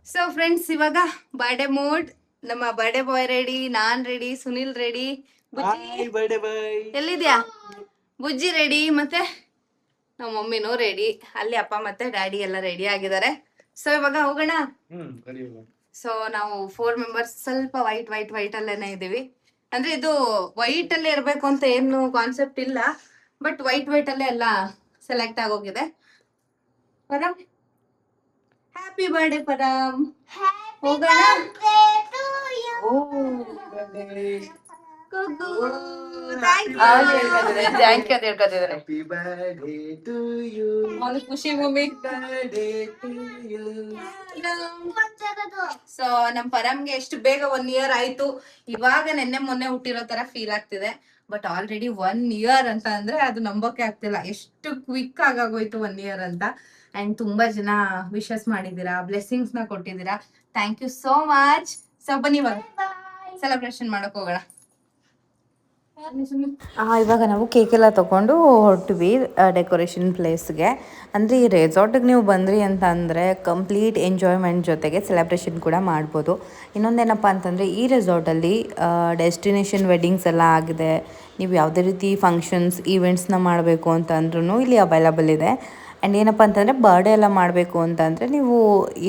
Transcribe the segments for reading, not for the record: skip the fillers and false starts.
So friends, ಇವಾಗ birthday mood. ನಮ್ಮ birthday boy ready, ನಾನ್ ready, Sunil ready, Bujji birthday boy ಎಲ್ಲಿದ್ಯಾ? ಬುಜ್ಜಿ ರೆಡಿ, ಮತ್ತೆ ನಮ್ಮ ಮಮ್ಮಿನೂ ರೆಡಿ. ಅಲ್ಲಿ ಅಪ್ಪ ಮತ್ತೆ ಡ್ಯಾಡಿ ಎಲ್ಲ ರೆಡಿ ಆಗಿದ್ದಾರೆ. ಸೊ ಇವಾಗ ಹೋಗೋಣ. ಸೊ ನಾವು 4 ಮೆಂಬರ್ಸ್ ಸ್ವಲ್ಪ ವೈಟ್ ವೈಟ್ ವೈಟ್ ಅಲ್ಲೇನೆ ಇದೀವಿ. ಅಂದ್ರೆ ಇದು ವೈಟ್ ಅಲ್ಲೇ ಇರ್ಬೇಕು ಅಂತ ಏನು ಕಾನ್ಸೆಪ್ಟ್ ಇಲ್ಲ, ಬಟ್ ವೈಟ್ ವೈಟ್ ಅಲ್ಲೇ ಎಲ್ಲ ಸೆಲೆಕ್ಟ್ ಆಗೋಗಿದೆ. Param, happy birthday Param. ಹೋಗೋಣ. ಥ್ಯಾಂಕ್ ಯು ಅಂತ ಹೇಳ್ಕೊತಿದ್ದಾರೆ. ಒಂದು ಖುಷಿ ಮಮ್ಮಿ. ಸೊ ನಮ್ ಪರಮ್ಗೆ ಎಷ್ಟು ಬೇಗ 1 ಇಯರ್ ಆಯ್ತು. ಇವಾಗ ನೆನ್ನೆ ಮೊನ್ನೆ ಹುಟ್ಟಿರೋ ತರ ಫೀಲ್ ಆಗ್ತಿದೆ. ಬಟ್ ಆಲ್ರೆಡಿ 1 ಇಯರ್ ಅಂತ ಅಂದ್ರೆ ಅದು ನಂಬೋಕೆ ಆಗ್ತಿಲ್ಲ, ಎಷ್ಟು ಕ್ವಿಕ್ ಆಗೋಯ್ತು 1 ಇಯರ್ ಅಂತ. ಅಂಡ್ ತುಂಬಾ ಜನ ವಿಶಸ್ ಮಾಡಿದೀರಾ, ಬ್ಲೆಸ್ಸಿಂಗ್ಸ್ ನ ಕೊಟ್ಟಿದ್ದೀರಾ. Thank you so much. So ಬನ್ನಿ ಇವಾಗ ಸೆಲೆಬ್ರೇಷನ್ ಮಾಡಕ್ ಹೋಗೋಣ. ಇವಾಗ ನಾವು ಕೇಕ್ ಎಲ್ಲ ತೊಗೊಂಡು ಹೊರಟ್ವಿ ಡೆಕೋರೇಷನ್ ಪ್ಲೇಸ್ಗೆ. ಅಂದರೆ ಈ ರೆಸಾರ್ಟಿಗೆ ನೀವು ಬಂದ್ರಿ ಅಂತ ಅಂದರೆ ಕಂಪ್ಲೀಟ್ ಎಂಜಾಯ್ಮೆಂಟ್ ಜೊತೆಗೆ ಸೆಲೆಬ್ರೇಷನ್ ಕೂಡ ಮಾಡ್ಬೋದು. ಇನ್ನೊಂದೇನಪ್ಪ ಅಂತಂದರೆ ಈ ರೆಸಾರ್ಟಲ್ಲಿ ಡೆಸ್ಟಿನೇಷನ್ ವೆಡ್ಡಿಂಗ್ಸ್ ಎಲ್ಲ ಆಗಿದೆ. ನೀವು ಯಾವುದೇ ರೀತಿ ಫಂಕ್ಷನ್ಸ್ ಈವೆಂಟ್ಸ್ನ ಮಾಡಬೇಕು ಅಂತ ಅಂದ್ರೂ ಇಲ್ಲಿ ಅವೈಲಬಲ್ ಇದೆ. ಆ್ಯಂಡ್ ಏನಪ್ಪ ಅಂತಂದರೆ ಬರ್ಡೇ ಎಲ್ಲ ಮಾಡಬೇಕು ಅಂತಂದರೆ ನೀವು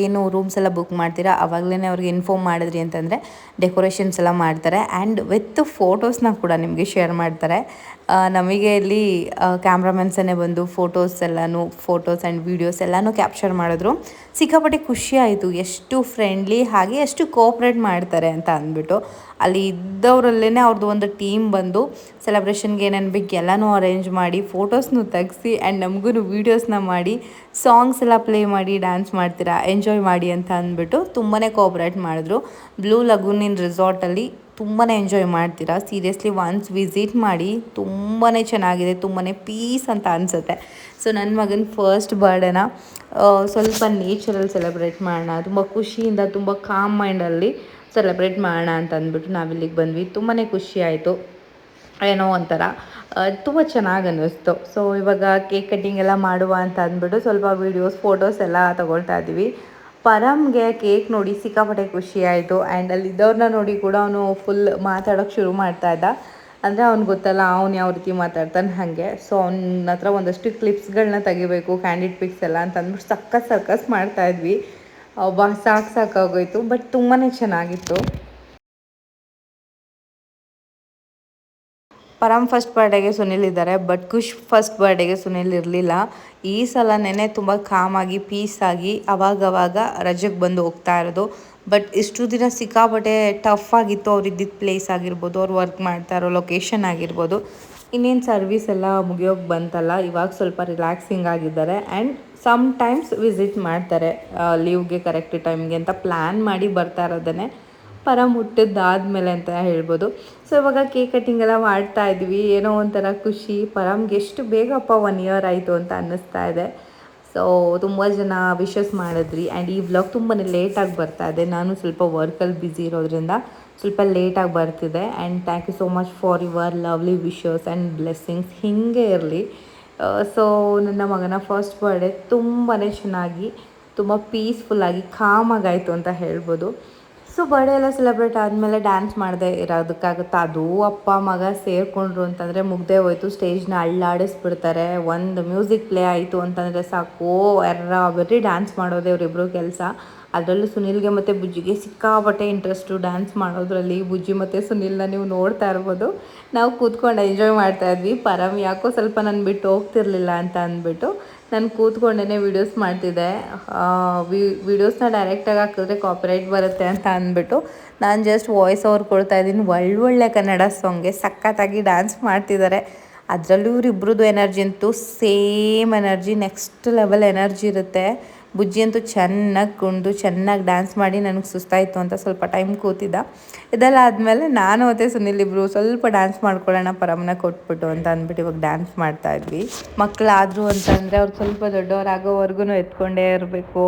ಏನು ರೂಮ್ಸ್ ಎಲ್ಲ ಬುಕ್ ಮಾಡ್ತೀರಾ ಆವಾಗಲೇ ಅವ್ರಿಗೆ ಇನ್ಫಾರ್ಮ್ ಮಾಡಿದ್ರಿ ಅಂತಂದರೆ ಡೆಕೋರೇಷನ್ಸ್ ಎಲ್ಲ ಮಾಡ್ತಾರೆ. ಆ್ಯಂಡ್ ವಿತ್ ಫೋಟೋಸ್ನ ಕೂಡ ನಿಮಗೆ ಶೇರ್ ಮಾಡ್ತಾರೆ. ನಮಗೆ ಇಲ್ಲಿ ಕ್ಯಾಮ್ರಾಮನ್ಸನ್ನೇ ಬಂದು ಫೋಟೋಸ್ ಆ್ಯಂಡ್ ವೀಡಿಯೋಸ್ ಎಲ್ಲನೂ ಕ್ಯಾಪ್ಚರ್ ಮಾಡಿದ್ರು. ಸಿಕ್ಕಾಪಟ್ಟೆ ಖುಷಿ ಆಯಿತು, ಎಷ್ಟು ಫ್ರೆಂಡ್ಲಿ ಹಾಗೆ ಎಷ್ಟು ಕೋಆಪ್ರೇಟ್ ಮಾಡ್ತಾರೆ ಅಂತ ಅಂದ್ಬಿಟ್ಟು. ಅಲ್ಲಿ ಇದ್ದವರಲ್ಲೇ ಅವ್ರದ್ದು ಒಂದು ಟೀಮ್ ಬಂದು ಸೆಲೆಬ್ರೇಷನ್ಗೆ ಏನೇನು ಬೇಕು ಎಲ್ಲನೂ ಅರೇಂಜ್ ಮಾಡಿ ಫೋಟೋಸ್ನು ತೆಗೆಸಿ ಆ್ಯಂಡ್ ನಮಗೂ ವೀಡಿಯೋಸ್ನ ಮಾಡಿ ಸಾಂಗ್ಸ್ ಎಲ್ಲ ಪ್ಲೇ ಮಾಡಿ ಡ್ಯಾನ್ಸ್ ಮಾಡ್ತೀರಾ ಎಂಜಾಯ್ ಮಾಡಿ ಅಂತ ಅಂದ್ಬಿಟ್ಟು ತುಂಬಾ ಕೋಆಪ್ರೇಟ್ ಮಾಡಿದ್ರು. ಬ್ಲೂ ಲಗೂನಿನ್ ರೆಸಾರ್ಟಲ್ಲಿ ತುಂಬಾ ಎಂಜಾಯ್ ಮಾಡ್ತೀರಾ. ಸೀರಿಯಸ್ಲಿ ಒನ್ಸ್ ವಿಸಿಟ್ ಮಾಡಿ, ತುಂಬಾ ಚೆನ್ನಾಗಿದೆ, ತುಂಬಾ ಪೀಸ್ ಅಂತ ಅನಿಸುತ್ತೆ. ಸೊ ನನ್ನ ಮಗನ ಫಸ್ಟ್ ಬರ್ಡೇನ ಸ್ವಲ್ಪ ನೇಚರಲ್ಲಿ ಸೆಲೆಬ್ರೇಟ್ ಮಾಡೋಣ, ತುಂಬ ಖುಷಿಯಿಂದ ತುಂಬ ಕಾಮ್ ಮೈಂಡಲ್ಲಿ ಸೆಲೆಬ್ರೇಟ್ ಮಾಡೋಣ ಅಂತ ಅಂದ್ಬಿಟ್ಟು ನಾವಿಲ್ಲಿಗೆ ಬಂದ್ವಿ. ತುಂಬಾ ಖುಷಿ ಆಯಿತು, ಏನೋ ಒಂಥರ ತುಂಬ ಚೆನ್ನಾಗಿ ಅನ್ನಿಸ್ತು. ಸೊ ಇವಾಗ ಕೇಕ್ ಕಟ್ಟಿಂಗ್ ಎಲ್ಲ ಮಾಡುವ ಅಂತ ಅಂದ್ಬಿಟ್ಟು ಸ್ವಲ್ಪ ವೀಡಿಯೋಸ್ ಫೋಟೋಸ್ ಎಲ್ಲ ತೊಗೊಳ್ತಾ ಇದ್ದೀವಿ. ಪರಮ್ಗೆ ಕೇಕ್ ನೋಡಿ ಸಿಕ್ಕಾಪಟ್ಟೆ ಖುಷಿ ಆಯಿತು. ಆ್ಯಂಡ್ ಅಲ್ಲಿದ್ದವ್ರನ್ನ ನೋಡಿ ಕೂಡ ಅವನು ಫುಲ್ ಮಾತಾಡೋಕ್ಕೆ ಶುರು ಮಾಡ್ತಾ ಇದ್ದ. ಅಂದರೆ ಅವ್ನು ಗೊತ್ತಲ್ಲ ಅವ್ನು ಯಾವ ರೀತಿ ಮಾತಾಡ್ತಾನೆ ಹಾಗೆ. ಸೊ ಅವನ ಹತ್ರ ಒಂದಷ್ಟು ಕ್ಲಿಪ್ಸ್ಗಳನ್ನ ತೆಗಿಬೇಕು, ಕ್ಯಾಂಡಿಡ್ ಪಿಕ್ಸ್ ಎಲ್ಲ ಅಂತ ಅಂದ್ಬಿಟ್ಟು ಸರ್ಕಸ್ ಮಾಡ್ತಾಯಿದ್ವಿ. ಸಾಕಾಗೋಯ್ತು, ಬಟ್ ತುಂಬಾ ಚೆನ್ನಾಗಿತ್ತು. ಪರಮ್ ಫಸ್ಟ್ ಬರ್ಡೇಗೆ ಸುನಿಲ್ ಇದ್ದಾರೆ, ಬಟ್ ಖುಷ್ ಫಸ್ಟ್ ಬರ್ಡೇಗೆ ಸುನಿಲ್ ಇರಲಿಲ್ಲ. ಈ ಸಲ ನೆನೆ ತುಂಬ ಕಾಮಾಗಿ ಪೀಸಾಗಿ ಅವಾಗವಾಗ ರಜೆಗೆ ಬಂದು ಹೋಗ್ತಾ ಇರೋದು. ಬಟ್ ಇಷ್ಟು ದಿನ ಸಿಕ್ಕಾಪಟ್ಟೆ ಟಫ್ ಆಗಿತ್ತು. ಅವ್ರು ಇದ್ದಿದ್ದ ಪ್ಲೇಸ್ ಆಗಿರ್ಬೋದು, ಅವ್ರು ವರ್ಕ್ ಮಾಡ್ತಾ ಇರೋ ಲೊಕೇಶನ್ ಆಗಿರ್ಬೋದು, ಇನ್ನೇನು ಸರ್ವಿಸ್ ಎಲ್ಲ ಮುಗಿಯೋಕ್ಕೆ ಬಂತಲ್ಲ, ಇವಾಗ ಸ್ವಲ್ಪ ರಿಲ್ಯಾಕ್ಸಿಂಗ್ ಆಗಿದ್ದಾರೆ. ಆ್ಯಂಡ್ ಸಮ್ ಟೈಮ್ಸ್ ವಿಸಿಟ್ ಮಾಡ್ತಾರೆ ಲೀವ್ಗೆ ಕರೆಕ್ಟ್ ಟೈಮ್ಗೆ ಅಂತ ಪ್ಲ್ಯಾನ್ ಮಾಡಿ ಬರ್ತಾ ಇರೋದನ್ನೇ ಪರಮ್ ಹುಟ್ಟಿದ್ದಾದ್ಮೇಲೆ ಅಂತ ಹೇಳ್ಬೋದು. ಸೊ ಇವಾಗ ಕೇಕ್ ಕಟ್ಟಿಂಗ್ ಎಲ್ಲ ಮಾಡ್ತಾ ಇದ್ವಿ. ಏನೋ ಒಂಥರ ಖುಷಿ. ಪರಮ್ಗೆ ಎಷ್ಟು ಬೇಗಪ್ಪ 1 ಇಯರ್ ಆಯಿತು ಅಂತ ಅನ್ನಿಸ್ತಾ ಇದೆ. ಸೊ ತುಂಬ ಜನ ವಿಶಸ್ ಮಾಡಿದ್ರಿ. ಆ್ಯಂಡ್ ಈ ವ್ಲಾಗ್ ತುಂಬಾ ಲೇಟಾಗಿ ಬರ್ತಾ ಇದೆ. ನಾನು ಸ್ವಲ್ಪ ವರ್ಕಲ್ಲಿ ಬ್ಯುಸಿ ಇರೋದ್ರಿಂದ ಸ್ವಲ್ಪ ಲೇಟಾಗಿ ಬರ್ತಿದೆ. And thank you so much for your lovely wishes and blessings. ಹೀಗೆ ಇರಲಿ. ಸೊ ನನ್ನ ಮಗನ ಫಸ್ಟ್ ಬರ್ಡೇ ತುಂಬಾ ಚೆನ್ನಾಗಿ, ತುಂಬ ಪೀಸ್ಫುಲ್ಲಾಗಿ ಕಾಮಾಗಾಯಿತು ಅಂತ ಹೇಳ್ಬೋದು. ಸೊ ಬರ್ಡೇ ಎಲ್ಲ ಸೆಲೆಬ್ರೇಟ್ ಆದಮೇಲೆ ಡ್ಯಾನ್ಸ್ ಮಾಡದೆ ಇರೋದಕ್ಕಾಗುತ್ತಾ? ಅದು ಅಪ್ಪ ಮಗ ಸೇರಿಕೊಂಡ್ರು ಅಂತಂದರೆ ಮುಗ್ದೇ ಹೋಯ್ತು. ಸ್ಟೇಜ್ನ ಅಳ್ಳಾಡಿಸ್ಬಿಡ್ತಾರೆ. ಒಂದು ಮ್ಯೂಸಿಕ್ ಪ್ಲೇ ಆಯಿತು ಅಂತಂದರೆ ಸಾಕು, ಬರೀ ಡ್ಯಾನ್ಸ್ ಮಾಡೋದೇ ಅವರಿಬ್ಬರು ಕೆಲಸ. ಅದರಲ್ಲೂ ಸುನಿಲ್ಗೆ ಮತ್ತು ಬುಜ್ಜಿಗೆ ಸಿಕ್ಕಾಪಟ್ಟೆ ಇಂಟ್ರೆಸ್ಟು ಡ್ಯಾನ್ಸ್ ಮಾಡೋದ್ರಲ್ಲಿ. ಬುಜ್ಜಿ ಮತ್ತು ಸುನಿಲ್ನ ನೀವು ನೋಡ್ತಾ ಇರ್ಬೋದು. ನಾವು ಕೂತ್ಕೊಂಡು ಎಂಜಾಯ್ ಮಾಡ್ತಾಯಿದ್ವಿ. ಪರಮ್ ಯಾಕೋ ಸ್ವಲ್ಪ ನನ್ನ ಬಿಟ್ಟು ಹೋಗ್ತಿರ್ಲಿಲ್ಲ ಅಂತ ಅಂದ್ಬಿಟ್ಟು ನಾನು ಕೂತ್ಕೊಂಡೇ ವೀಡಿಯೋಸ್ ಮಾಡ್ತಿದ್ದೆ. ವೀಡಿಯೋಸ್ನ ಡೈರೆಕ್ಟಾಗಿ ಹಾಕಿದ್ರೆ ಕಾಪಿರೈಟ್ ಬರುತ್ತೆ ಅಂತ ಅಂದ್ಬಿಟ್ಟು ನಾನು ಜಸ್ಟ್ ವಾಯ್ಸ್ ಓವರ್ ಕೊಡ್ತಾ ಇದ್ದೀನಿ. ಒಳ್ಳೊಳ್ಳೆ ಕನ್ನಡ ಸಾಂಗ್ಗೆ ಸಖತ್ತಾಗಿ ಡ್ಯಾನ್ಸ್ ಮಾಡ್ತಿದ್ದಾರೆ. ಅದರಲ್ಲೂ ಇವರಿಬ್ರದ್ದು ಎನರ್ಜಿ ಅಂತೂ same energy, next level energy ಇರುತ್ತೆ. ಬುಜ್ಜಿ ಅಂತೂ ಚೆನ್ನಾಗಿ ಕುಣಿದು ಚೆನ್ನಾಗಿ ಡ್ಯಾನ್ಸ್ ಮಾಡಿ ನನಗೆ ಸುಸ್ತಾಯಿತು ಅಂತ ಸ್ವಲ್ಪ ಟೈಮ್ ಕೂತಿದ್ದ. ಇದೆಲ್ಲ ಆದಮೇಲೆ ನಾನು ಮತ್ತು ಸುನಿಲ್ ಇಬ್ಬರು ಸ್ವಲ್ಪ ಡ್ಯಾನ್ಸ್ ಮಾಡ್ಕೊಳ್ಳೋಣ ಪರಮನ ಕೊಟ್ಬಿಟ್ಟು ಅಂತ ಅಂದ್ಬಿಟ್ಟು ಇವಾಗ ಡ್ಯಾನ್ಸ್ ಮಾಡ್ತಾಯಿದ್ವಿ. ಮಕ್ಕಳಾದರು ಅಂತಂದರೆ ಅವ್ರು ಸ್ವಲ್ಪ ದೊಡ್ಡವರಾಗೋವರೆಗೂ ಎತ್ಕೊಂಡೇ ಇರಬೇಕು.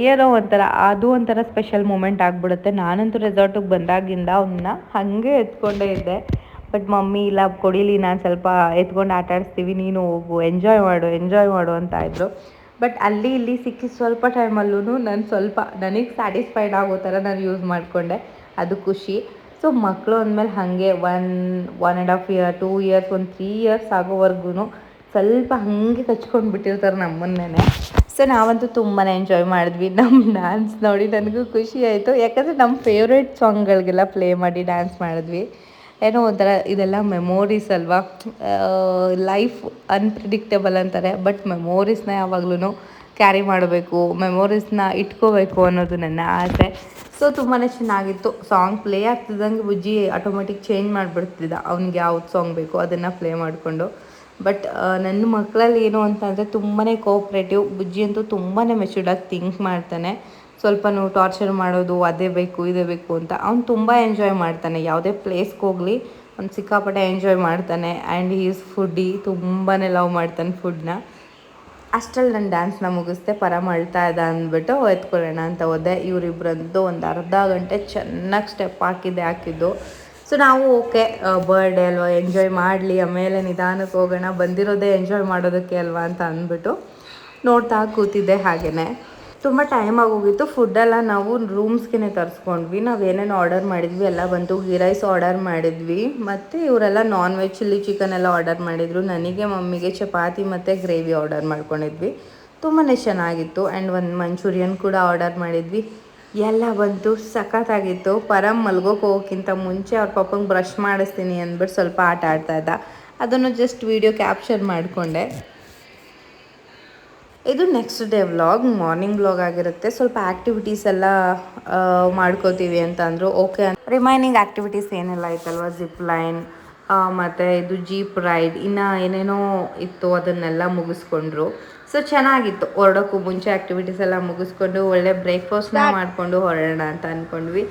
ಏನೋ ಒಂಥರ ಅದು ಒಂಥರ ಸ್ಪೆಷಲ್ ಮೂಮೆಂಟ್ ಆಗಿಬಿಡುತ್ತೆ. ನಾನಂತೂ ರೆಸಾರ್ಟಿಗೆ ಬಂದಾಗಿಂದ ಅವನ್ನ ಹಾಗೆ ಎತ್ಕೊಂಡೇ ಇದ್ದೆ. ಬಟ್ ಮಮ್ಮಿ ಇಲ್ಲ ಕೊಡಿಲಿ, ನಾನು ಸ್ವಲ್ಪ ಎತ್ಕೊಂಡು ಆಟಾಡಿಸ್ತೀವಿ, ನೀನು ಹೋಗು ಎಂಜಾಯ್ ಮಾಡು ಅಂತ ಇದ್ದರು. ಬಟ್ ಅಲ್ಲಿ ಇಲ್ಲಿ ಸಿಕ್ಕಿ ಸ್ವಲ್ಪ ಟೈಮಲ್ಲೂ ನಾನು ಸ್ವಲ್ಪ ನನಗೆ ಸ್ಯಾಟಿಸ್ಫೈಡ್ ಆಗೋ ಥರ ನಾನು ಯೂಸ್ ಮಾಡಿಕೊಂಡೆ, ಅದು ಖುಷಿ. ಸೊ ಮಕ್ಕಳು ಅಂದಮೇಲೆ ಹಾಗೆ 1.5 ಇಯರ್ 2 ಇಯರ್ಸ್ 3 ಇಯರ್ಸ್ ಆಗೋವರೆಗೂ ಸ್ವಲ್ಪ ಹಾಗೆ ಕಚ್ಕೊಂಡು ಬಿಟ್ಟಿರ್ತಾರೆ ನಮ್ಮನ್ನೇ. ಸೊ ನಾವಂತೂ ತುಂಬಾ ಎಂಜಾಯ್ ಮಾಡಿದ್ವಿ. ನಮ್ಮ ಡ್ಯಾನ್ಸ್ ನೋಡಿ ನನಗೂ ಖುಷಿ ಆಯಿತು, ಯಾಕಂದರೆ ನಮ್ಮ ಫೇವ್ರೇಟ್ ಸಾಂಗ್ಗಳಿಗೆಲ್ಲ ಪ್ಲೇ ಮಾಡಿ ಡ್ಯಾನ್ಸ್ ಮಾಡಿದ್ವಿ. ಏನೋ ಒಂಥರ ಇದೆಲ್ಲ ಮೆಮೋರೀಸ್ ಅಲ್ವಾ. ಲೈಫ್ ಅನ್ಪ್ರಿಡಿಕ್ಟೇಬಲ್ ಅಂತಾರೆ, ಬಟ್ ಮೆಮೋರೀಸ್ನ ಯಾವಾಗ್ಲೂ ಕ್ಯಾರಿ ಮಾಡಬೇಕು, ಮೆಮೊರೀಸ್ನ ಇಟ್ಕೋಬೇಕು ಅನ್ನೋದು ನನ್ನ ಆಸೆ. ಸೊ ತುಂಬಾ ಚೆನ್ನಾಗಿತ್ತು. ಸಾಂಗ್ ಪ್ಲೇ ಆಗ್ತಿದ್ದಂಗೆ ಬುಜ್ಜಿ ಆಟೋಮೆಟಿಕ್ ಚೇಂಜ್ ಮಾಡಿಬಿಡ್ತಿದ್ದ, ಅವ್ನಿಗೆ ಯಾವ್ದು ಸಾಂಗ್ ಬೇಕು ಅದನ್ನು ಪ್ಲೇ ಮಾಡಿಕೊಂಡು. ಬಟ್ ನನ್ನ ಮಕ್ಕಳಲ್ಲಿ ಏನು ಅಂತಂದರೆ ತುಂಬಾ ಕೋಆಪ್ರೇಟಿವ್. ಬುಜ್ಜಿ ಅಂತೂ ತುಂಬಾ ಮೆಚೂರ್ಡಾಗಿ ಥಿಂಕ್ ಮಾಡ್ತಾನೆ. ಸ್ವಲ್ಪನೂ ಟಾರ್ಚರ್ ಮಾಡೋದು ಅದೇ ಬೇಕು ಇದೇ ಬೇಕು ಅಂತ ಅವ್ನು ತುಂಬ ಎಂಜಾಯ್ ಮಾಡ್ತಾನೆ. ಯಾವುದೇ ಪ್ಲೇಸ್ಗೆ ಹೋಗಲಿ ಅವ್ನು ಸಿಕ್ಕಾಪಟ್ಟೆ ಎಂಜಾಯ್ ಮಾಡ್ತಾನೆ. ಆ್ಯಂಡ್ ಹೀ ಈಸ್ ಫುಡ್ಡಿ, ತುಂಬಾ ಲವ್ ಮಾಡ್ತಾನೆ ಫುಡ್ನ. ಅಷ್ಟರಲ್ಲಿ ನಾನು ಡ್ಯಾನ್ಸ್ನ ಮುಗಿಸ್ದೆ. ಪರಮ್ ಅಳ್ತಾ ಇದ್ದ ಅಂದ್ಬಿಟ್ಟು ಎತ್ಕೊಳ್ಳೋಣ ಅಂತ ಹೋದೆ. ಇವರಿಬ್ಬರಂತೂ ಒಂದು ಅರ್ಧ ಗಂಟೆ ಚೆನ್ನಾಗಿ ಸ್ಟೆಪ್ ಹಾಕಿದ್ದು. ಸೊ ನಾವು ಓಕೆ, ಬರ್ಡೇ ಅಲ್ವಾ, ಎಂಜಾಯ್ ಮಾಡಲಿ, ಆಮೇಲೆ ನಿಧಾನಕ್ಕೆ ಹೋಗೋಣ, ಬಂದಿರೋದೇ ಎಂಜಾಯ್ ಮಾಡೋದಕ್ಕೆ ಅಲ್ವಾ ಅಂತ ಅಂದ್ಬಿಟ್ಟು ನೋಡ್ತಾ ಕೂತಿದ್ದೆ. ಹಾಗೆಯೇ ತುಂಬ ಟೈಮ್ ಆಗೋಗಿತ್ತು. ಫುಡ್ಡೆಲ್ಲ ನಾವು ರೂಮ್ಸ್ಗೆ ತರಿಸ್ಕೊಂಡ್ವಿ. ನಾವು ಏನೇನು ಆರ್ಡರ್ ಮಾಡಿದ್ವಿ ಎಲ್ಲ ಬಂತು. ಗೀ ರೈಸ್ ಆರ್ಡರ್ ಮಾಡಿದ್ವಿ, ಮತ್ತು ಇವರೆಲ್ಲ ನಾನ್ ವೆಜ್ ಚಿಲ್ಲಿ ಚಿಕನ್ ಎಲ್ಲ ಆರ್ಡರ್ ಮಾಡಿದರು. ನನಗೆ ಮಮ್ಮಿಗೆ ಚಪಾತಿ ಮತ್ತು ಗ್ರೇವಿ ಆರ್ಡರ್ ಮಾಡ್ಕೊಂಡಿದ್ವಿ. ತುಂಬಾ ಚೆನ್ನಾಗಿತ್ತು. ಆ್ಯಂಡ್ ಒಂದು ಮಂಚೂರಿಯನ್ ಕೂಡ ಆರ್ಡರ್ ಮಾಡಿದ್ವಿ. ಎಲ್ಲ ಬಂತು, ಸಖತ್ತಾಗಿತ್ತು. ಪರಮ್ ಮಲ್ಗೋಕೆ ಹೋಗೋಕ್ಕಿಂತ ಮುಂಚೆ ಅವ್ರ ಪಾಪಂಗೆ ಬ್ರಷ್ ಮಾಡಿಸ್ತೀನಿ ಅಂದ್ಬಿಟ್ಟು ಸ್ವಲ್ಪ ಆಟ ಆಡ್ತಾಯಿದ್ದ. ಅದನ್ನು ಜಸ್ಟ್ ವೀಡಿಯೋ ಕ್ಯಾಪ್ಚರ್ ಮಾಡಿಕೊಂಡೆ. ಇದು next day vlog, morning vlog ಆಗಿರುತ್ತೆ. ಸ್ವಲ್ಪ ಆ್ಯಕ್ಟಿವಿಟೀಸ್ ಎಲ್ಲ ಮಾಡ್ಕೋತೀವಿ ಅಂತ ಅಂದರು. ಓಕೆ, ರಿಮೈನಿಂಗ್ ಆ್ಯಕ್ಟಿವಿಟೀಸ್ ಏನೆಲ್ಲ ಇತ್ತಲ್ವ, ಜಿಪ್ ಲೈನ್ ಮತ್ತು ಇದು ಜೀಪ್ ರೈಡ್, ಇನ್ನು ಏನೇನೋ ಇತ್ತು, ಅದನ್ನೆಲ್ಲ ಮುಗಿಸ್ಕೊಂಡ್ರು. ಸೊ ಚೆನ್ನಾಗಿತ್ತು. ಹೊರಡೋಕ್ಕೂ ಮುಂಚೆ ಆ್ಯಕ್ಟಿವಿಟೀಸ್ ಎಲ್ಲ ಮುಗಿಸ್ಕೊಂಡು ಒಳ್ಳೆ ಬ್ರೇಕ್ಫಾಸ್ಟ್ನ ಮಾಡಿಕೊಂಡು ಹೊರಡೋಣ ಅಂತ ಅಂದ್ಕೊಂಡ್ವಿ.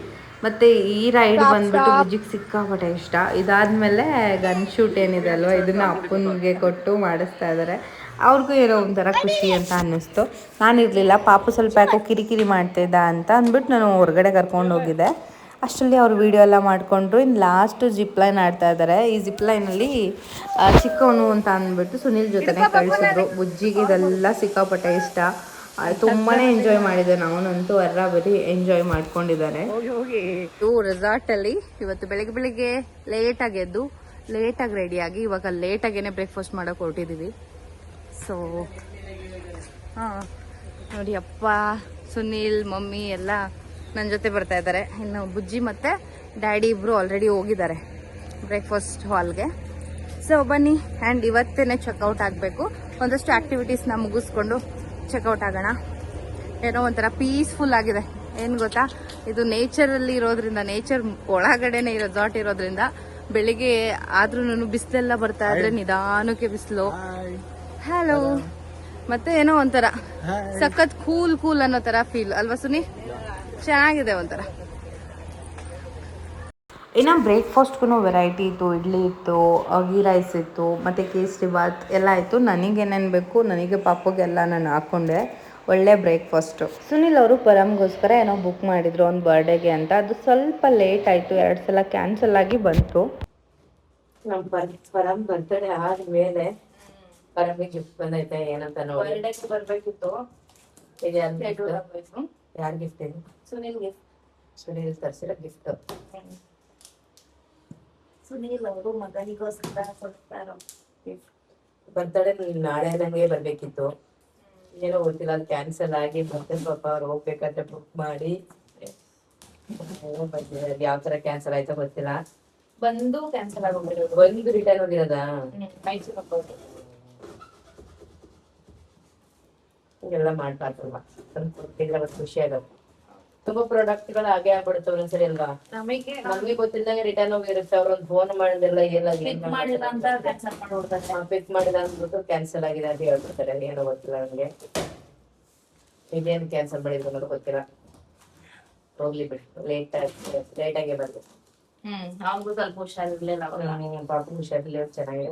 ಮತ್ತು ಈ ರೈಡ್ ಬಂದುಬಿಟ್ಟು ಬುಜ್ಜಿಗೆ ಸಿಕ್ಕಾಪಟ್ಟೆ ಇಷ್ಟ. ಇದಾದಮೇಲೆ ಗನ್ ಶೂಟ್ ಏನಿದೆ ಅಲ್ವ, ಇದನ್ನು ಅಪ್ಪನಿಗೆ ಕೊಟ್ಟು ಮಾಡಿಸ್ತಾ ಇದ್ದಾರೆ. ಅವ್ರಿಗೂ ಏನೋ ಒಂಥರ ಖುಷಿ ಅಂತ ಅನ್ನಿಸ್ತು. ನಾನಿರಲಿಲ್ಲ, ಪಾಪು ಸ್ವಲ್ಪ ಯಾಕೋ ಕಿರಿಕಿರಿ ಮಾಡ್ತಿದ್ದ ಅಂತ ಅಂದ್ಬಿಟ್ಟು ನಾನು ಹೊರಗಡೆ ಕರ್ಕೊಂಡು ಹೋಗಿದ್ದೆ. ಅಷ್ಟರಲ್ಲಿ ಅವ್ರು ವೀಡಿಯೋ ಎಲ್ಲ ಮಾಡಿಕೊಂಡ್ರು. ಇನ್ನು ಲಾಸ್ಟು ಜಿಪ್ ಲೈನ್ ಆಡ್ತಾ ಇದ್ದಾರೆ. ಈ ಜಿಪ್ ಲೈನಲ್ಲಿ ಚಿಕ್ಕವನು ಅಂತ ಅಂದ್ಬಿಟ್ಟು ಸುನಿಲ್ ಜೊತೆನೇ ಕಳಿಸಿದ್ರು. ಬುಜ್ಜಿಗೆ ಇದೆಲ್ಲ ಸಿಕ್ಕಾಪಟ್ಟೆ ಇಷ್ಟ, ತುಂಬಾ ಎಂಜಾಯ್ ಮಾಡಿದೆ. ನಾವನಂತೂ ಬರೀ ಎಂಜಾಯ್ ಮಾಡ್ಕೊಂಡಿದ್ದಾರೆ. ರೆಸಾರ್ಟಲ್ಲಿ ಇವತ್ತು ಬೆಳಿಗ್ಗೆ ಲೇಟಾಗಿ ಎದ್ದು ಲೇಟಾಗಿ ರೆಡಿಯಾಗಿ ಇವಾಗ ಲೇಟಾಗೇನೆ ಬ್ರೇಕ್ಫಾಸ್ಟ್ ಮಾಡೋಕೆ ಹೊರಟಿದ್ದೀವಿ. ಸೊ ಹಾಂ ನೋಡಿ, ಅಪ್ಪ, ಸುನೀಲ್, ಮಮ್ಮಿ ಎಲ್ಲ ನನ್ನ ಜೊತೆ ಬರ್ತಾ ಇದ್ದಾರೆ. ಇನ್ನು ಬುಜ್ಜಿ ಮತ್ತು ಡ್ಯಾಡಿ ಇಬ್ಬರು ಆಲ್ರೆಡಿ ಹೋಗಿದ್ದಾರೆ ಬ್ರೇಕ್ಫಾಸ್ಟ್ ಹಾಲ್ಗೆ. ಸೊ ಬನ್ನಿ, ಆ್ಯಂಡ್ ಇವತ್ತೇ ಚೆಕ್ಔಟ್ ಆಗಬೇಕು. ಒಂದಷ್ಟು ಆ್ಯಕ್ಟಿವಿಟೀಸ್ನ ಮುಗಿಸ್ಕೊಂಡು ಚೆಕ್ಔಟ್ ಆಗೋಣ. ಏನೋ ಒಂಥರ ಪೀಸ್ಫುಲ್ ಆಗಿದೆ. ಏನು ಗೊತ್ತಾ, ಇದು ನೇಚರಲ್ಲಿ ಇರೋದ್ರಿಂದ, ನೇಚರ್ ಒಳಗಡೆನೆ ರೆಸಾರ್ಟ್ ಇರೋದ್ರಿಂದ ಬೆಳಿಗ್ಗೆ ಆದ್ರೂ ಬಿಸಿಲೆಲ್ಲ ಬರ್ತಾ ಇದ್ರೆ ನಿಧಾನಕ್ಕೆ ಬಿಸಿಲು. ಹಲೋ, ಮತ್ತೆ ಏನೋ ಒಂಥರ ಸಖತ್ ಕೂಲ್ ಅನ್ನೋ ತರ ಫೀಲ್ ಅಲ್ವಾ ಸುನಿ? ಚೆನ್ನಾಗಿದೆ ಒಂಥರ. ಇನ್ನು ಬ್ರೇಕ್ಫಾಸ್ಟ್ಗೂ ವೆರೈಟಿ ಇತ್ತು. ಇಡ್ಲಿ ಇತ್ತು, ಗೀ ರೈಸ್ ಇತ್ತು, ಮತ್ತು ಕೇಸರಿ ಬಾತ್ ಎಲ್ಲ ಇತ್ತು. ನನಗೇನೇನು ಬೇಕು, ನನಗೆ ಪಾಪಗೆಲ್ಲ ನಾನು ಹಾಕ್ಕೊಂಡೆ. ಒಳ್ಳೆ ಬ್ರೇಕ್ಫಾಸ್ಟು. ಸುನಿಲ್ ಅವರು ಪರಮ್ಗೋಸ್ಕರ ಏನೋ ಬುಕ್ ಮಾಡಿದ್ರು ಒಂದು ಬರ್ಡೇಗೆ ಅಂತ. ಅದು ಸ್ವಲ್ಪ ಲೇಟ್ ಆಯಿತು, 2 ಸಲ ಕ್ಯಾನ್ಸಲ್ ಆಗಿ ಬಂತು. ನಮ್ಮ ಪರಮ್ ಬರ್ತಡೇ ಆದ್ಮೇಲೆ ಪರಮಿಗೆ ಗಿಫ್ಟ್ ಬಂದೈತೆ ಏನಂತ ನೋಡಿ. ಬರ್ಡೇಗೆ ಬರ್ಬೇಕಿತ್ತು. ಯಾರು ಗಿಫ್ಟ್ ಇದು? ಸುನಿಲ್ಗೆ. ಸುನಿಲ್ ತರಿಸಿರೋ ಗಿಫ್ಟ್. ಸುನಿಲ್ ಅವರು ಮಗನಿಗೋಸ್ಕರ ಕೊಡ್ತಾರೋ ಬರ್ತಡೇ ನಾಳೆ ನಂಗೆ ಬರ್ಬೇಕಿತ್ತು. ಏನೋ ಗೊತ್ತಿಲ್ಲ, ಅದು ಕ್ಯಾನ್ಸಲ್ ಆಗಿ ಮತ್ತೆ ಪಾಪ ಅವ್ರು ಹೋಗ್ಬೇಕಾದ್ರೆ ಬುಕ್ ಮಾಡಿ ಯಾವ ತರ ಕ್ಯಾನ್ಸಲ್ ಆಯ್ತೋ ಗೊತ್ತಿಲ್ಲ. ಬಂದು ಕ್ಯಾನ್ಸಲ್ ಆಗೋಗಿರೋದು, ಬಂದು ರಿಟರ್ನ್ ಹೋಗಿರೋದಾ? ಎಲ್ಲ ಮಾಡ್ಬಾರ್ದಲ್ವಾ, ಕೊಟ್ಟಿಲ್ಲ ಖುಷಿ ಆಗುತ್ತೆ. ತುಂಬಾ ಪ್ರಾಡಕ್ಟ್ ಗಳು ಹಾಗೆ ಆಗ್ಬಿಡುತ್ತೆ ಒಂದ್ಸರಿ ಅಲ್ವಾ. ನಮಗೆ ಗೊತ್ತಿಲ್ಲದಂಗೆ ರಿಟರ್ನ್ ಹೋಗಿರುತ್ತೆ. ಅವ್ರೊಂದು ಫೋನ್ ಮಾಡಿದಿಲ್ಲ, ಪಿಕ್ ಮಾಡಿಲ್ಲ ಅಂದ್ಬಿಟ್ಟು ಕ್ಯಾನ್ಸಲ್ ಆಗಿದೆ ಅಂತ ಹೇಳ್ಬಿಡ್ತಾರೆ. ಏನೋ ಗೊತ್ತಿಲ್ಲ ನಮ್ಗೆ, ಇದೇನು ಕ್ಯಾನ್ಸಲ್ ಮಾಡಿದ್ರು ಅನ್ನೋದು ಗೊತ್ತಿಲ್ಲ. ಹೋಗ್ಲಿ ಬಿಡಿ, ಲೇಟಾಗಿ ಬಂದು. ಅವ್ರಿಗೂ ಸ್ವಲ್ಪ ಹುಷಾರಿರ್ಲಿಲ್ಲ. ಪಾಪ ಹುಷಾರಿರ್ಲಿ, ಚೆನ್ನಾಗಿ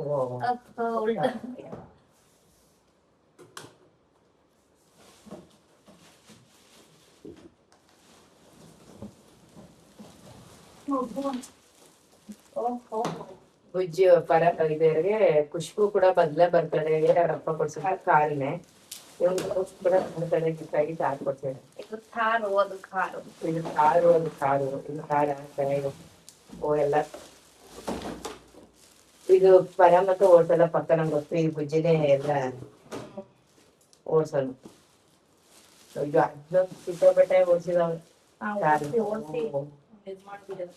ಬುಜ್ಜಿ ಪರ ಇದರಿಗೆ ಖುಷ್ಬು ಕೂಡ ಬದಲೇ ಬರ್ತಾರೆ. ಅವ್ರಪ್ಪ ಕೊಡ್ಸಿದ ಕಾರಿನೇ ಇವನಿಗೋಸ್ಕರ ನನ್ನ ಕಡೆ ಗಿಫ್ಟಾಗಿ ಕಾರ್ ಕೊಡ್ತೇನೆ. ಇದು ಥಾರು, ಅದು ಕಾರು. ಇದು ಕಾರು, ಅದು ಕಾರು, ಇದು ಕಾರ ಚೆನ್ನಾಗಿ ಓ ಎಲ್ಲ. ಇದು ಪರ ಮತ್ತು ಓಡ್ಸಲ್ಲ ಪಕ್ಕ ನಂಗೆ ಗೊತ್ತು. ಈ ಬುಜ್ಜಿನೇ ಎಲ್ಲ ಓಡ್ಸೋದು. ಇದು ಅದನ್ನ ಸಿಕ್ಕಾಪಟ್ಟೆ ಓಡಿಸಿದ ಕಾರು. ಇದು ಮಾಡ್ಬಿಡೋದು.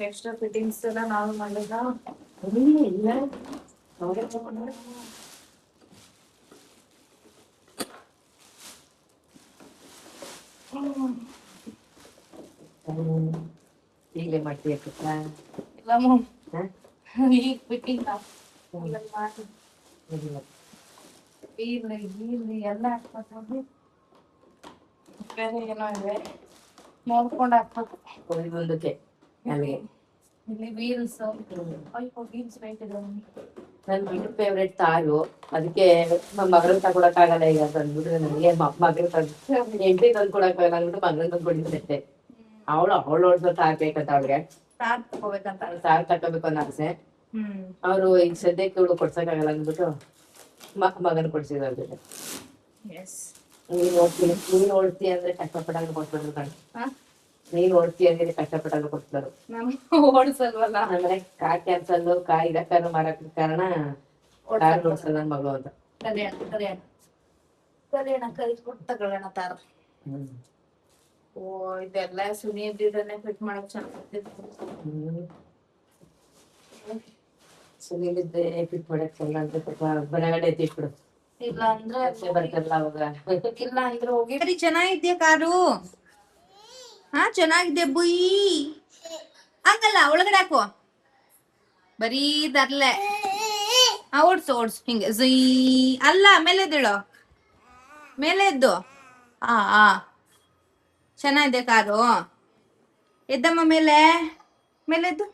ಎಕ್ಸ್ಟ್ರಾ ಫಿಟ್ಟಿಂಗ್ಸ್ ಎಲ್ಲ ನಾವು ಮಾಡಿದ ಇಲ್ಲ ಈಗಲೇ ಮಾಡ್ತೀಯ ಇಲ್ಲ ಮಮ್, ಈಗ ಫಿಟ್ಟಿಂಗ್ ಮಾಡಿ ಬೀರ್ಲಿ ಎಲ್ಲ ಹಾಕ್ಬೇಕು. ಬೇರೆ ಏನೋ ಇದೆ ನೋಡ್ಕೊಂಡು ಹಾಕ್ಬೇಕು. ಒಂದಕ್ಕೆ ನನಗೆ ಇಲ್ಲಿ ವೀಲ್ಸ್, ಅಯ್ಯೋ ವೀಲ್ಸ್ ರೇಟ್ ಇದೆ. ನನ್ನ ಮಗಳ ಫೇವ್ರೇಟ್ ತಾರು. ಅದಕ್ಕೆ ಮಗಳು ತಗೊಳಕ್ಕಾಗಲ್ಲ ಈಗ ತಂದ್ಬಿಟ್ಟು ನನಗೆ ಮಗಳು ಎಂಟಿ ತಂದು ಕೊಡಕ್ಕಾಗಲ್ಲ ಅಂದ್ಬಿಟ್ಟು ಮಗಳು ತಂದು ಕೊಡಿದ್ರಷ್ಟೇ. ಅವಳು ಓಡಿಸೋ ತಾರ್ ಬೇಕಂತ ಅವ್ಳಿಗೆ. ತಾರ್ ತಗೋಬೇಕಂತ ತಾರ್ ತಗೋಬೇಕು ಅನ್ನೋ ಆಸೆ. ಅವರು ಈಗ ಸದ್ಯಕ್ಕೆ ಇವಳು ಕೊಡ್ಸಕ್ಕಾಗಲ್ಲ ಅಂದ್ಬಿಟ್ಟು ಮಗನ ಕೊಡ್ಸಿದ್ರು ಅವ್ರ ಜೊತೆ. ನೀನ್ ಓಡ್ತಿ ಅಂದ್ರೆ ಕಷ್ಟಪಟ್ಟಾಗ ಕೊಡ್ಸ್ಬಿಟ್ರು ಕಣ್. ನೀನ್ ಓಡ್ತಿ ಅಂದ್ರೆ ಕಷ್ಟಪಟ್ಟಾಗ ಕೊಡ್ಸ್ಬಾರು. ಓಡಿಸಲ್ವಲ್ಲ. ಆಮೇಲೆ ಕಾರ್ ಕ್ಯಾನ್ಸಲ್ ಕಾರ್ ಇದಕ್ಕಾರು ಮಾರಕ್ ಕಾರಣ ಕಾರ್ ಓಡ್ಸಲ್ಲ ನನ್ ಮಗಳು ಅಂತ. ಕಲಿಯೋಣ ಕಲಿಸ್ಕೊಟ್ಟು ತಗೊಳ್ಳೋಣ ತಾರ. ಓ ಇದೆಲ್ಲ ಸುನಿಯನ್ನೇ ಫಿಟ್ ಮಾಡಕ್ ಚೆನ್ನಾಗಿರ್ತಿತ್ತು. ಸುನಿಲಿದ್ದೆ ಫಿಟ್ ಮಾಡಕ್ ಚಂದ ಅಂತ ಸ್ವಲ್ಪ ಬನಗಡೆ ಎತ್ತಿಟ್ಬಿಡು. ಇಲ್ಲ ಅಂದ್ರೆ ಬರ್ತಾರಲ್ಲ ಅವಾಗ. ಇಲ್ಲ ಅಂದ್ರೆ ಹೋಗಿ ಸರಿ. ಚೆನ್ನಾಗಿದ್ಯಾ ಕಾರು? ಹಾ ಚೆನ್ನಾಗಿದೆ ಬುಯ್. ಹಂಗಲ್ಲ, ಒಳಗಡೆ ಹಾಕು. ಬರೀ ತರ್ಲೆ. ಓಡ್ಸು ಓಡ್ಸು ಹಿಂಗೆ ಝೀ. ಅಲ್ಲ ಮೇಲೆ ಎದ್ದೇಳು, ಮೇಲೆ ಎದ್ದು. ಆ ಚೆನ್ನಾಗಿದೆ ಕಾರು. ಎದ್ದಮ್ಮ ಮೇಲೆ, ಮೇಲೆ ಎದ್ದು.